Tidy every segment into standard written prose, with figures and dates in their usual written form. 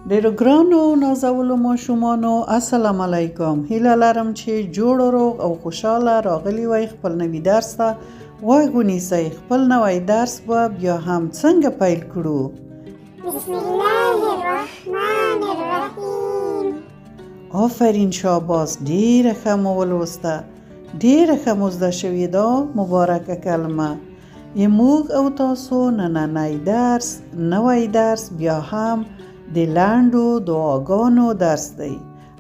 ډیرو ګرانو نازولو ماشومانو السلام علیکم. هیله لرم چې جوړ روغ او خوشحاله راغلی وای خپل نوي درس ته غوږ ونیسئ. خپل نوی درس به بیا هم څنګه پیل کړو؟ بسم الله الرحمن الرحیم. آفرین، شاباس، ډیره ښه مو ولوسته، ډیره ښه مو زده شوې دا مبارکه کلمه. موږ او تاسو نننی درس نوی درس بیا هم د لنډو دعاګانو درس دی.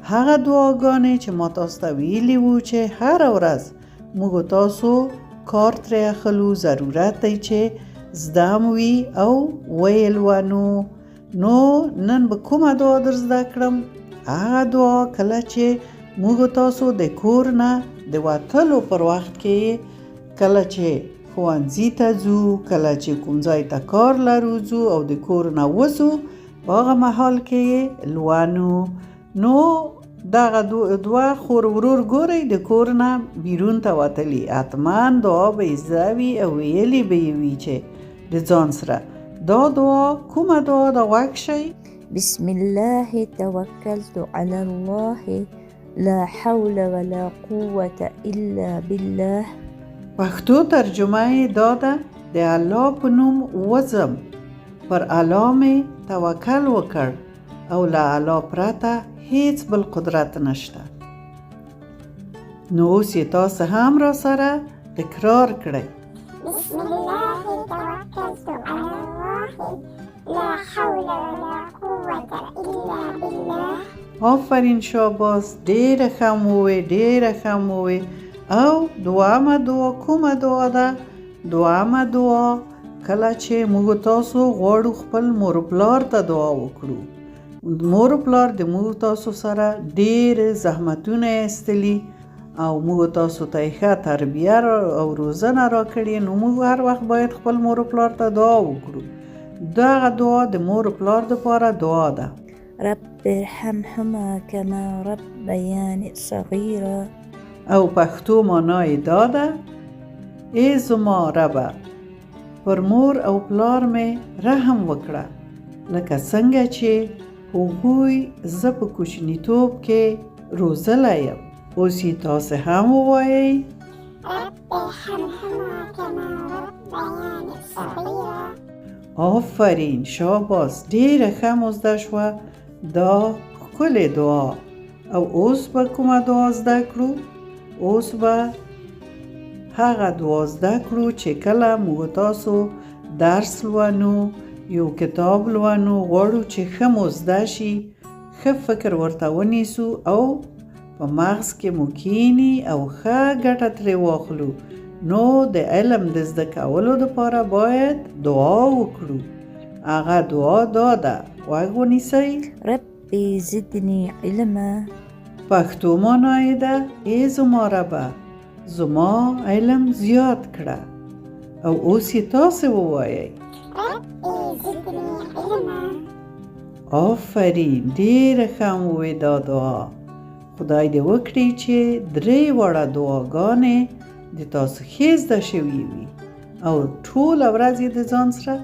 هغه دعاګانې چې ما تاسو ته ویلي وو چې هره ورځ موږ تاسو کار ترې اخلو، ضرورت دی چې زده مو وي او ویل ونو. نو نن به کومه دعا در زده کړم؟ هغه دعا کله چې موږ تاسو د کور نه د وتلو پر وخت کې، کله چې ښوونځي ته ځو، کله چې کوم ځای ته کار لرو ځو او د کور نه وځو، په هغه مهال کې لوانو. نو دغه دوه خور ورور ګورئ د کور نه بیرون ته وتلي، حتما دعا به یې زده وي او ویلې به یې وي چې د ځان سره. دا دعا کومه دعا ده؟ غوږ شئ. بسم الله توکلت علی الله لا حول ولا قوة الا بالله. پښتو ترجمه یې دا ده: د الله په نوم وځم، پر الله مې توکل وکړ او له الله پرته هیڅ بل قدرت نشته. نو اوس یې تاسو هم را سره تکرار کړئ. بسم الله توکلت علی الله لا حول ولا قوة الا بالله. آفرین، شاباس، ډیره ښه مو وې، ډیره ښه مو وې. او دوامه دعا کومه دعا ده؟ دوامه دعا کله چې موږ تاسو غواړو خپل مور پلار ته دعا وکړو. مور پلار د موږ تاسو سره ډېر زحمتونه ایستلي او موږ تاسو ته ښه تربیه او روزنه راکړې، نو موږ هر وخت باید خپل مور پلار ته دعا وکړو. دغه دعا د مور پلار دپاره دعا ده: رب ارحمهما کما ربیاني صغیرا. او پښتو معنی دا ده: ای زما ربه، پر مور او پلار مې رحم وکړه، لکه څنګه چې هغوی زه په کوچنیتوب کې روزلی یم. اوس یې تاسې هم ووایئ: رب ارحمهما كما ربياني صغيرا. آفرین، شاباس، ډیره ښه مو زده شوه دا ښکلې دعا. او اوس به کومه دعا زده کړو؟ اوس به هغه دعا زده کړو چې کله موږ تاسو درس لولو، یو کتاب لولو، غواړو چې ښه مو زده شي، ښه فکر ورته ونیسو او په مغز کې مو کینی او ښه ګټه ترې واخلو. نو د علم د زده کولو دپاره باید دعا وکړو. هغه دعا دا ده، غوږ ونیسئ. ربي زدني علما. پښتو معنی یې ده: ای زما ربه، زما علم زیات کړه. او اوس یې تاسې ووایئ: ربي زدني علما. آفرین، ډیره ښه مو وې دا دعا. خدای دې وکړي چې 3 واړه دعاګانې د تاسو ښې زده شوي وي او ټوله ورځ یې د ځان سره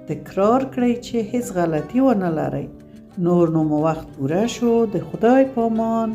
تکرار کړئ چې هیڅ غلطي ونه لرئ. نور نو مو وخت پوره شو. د خدای پامان.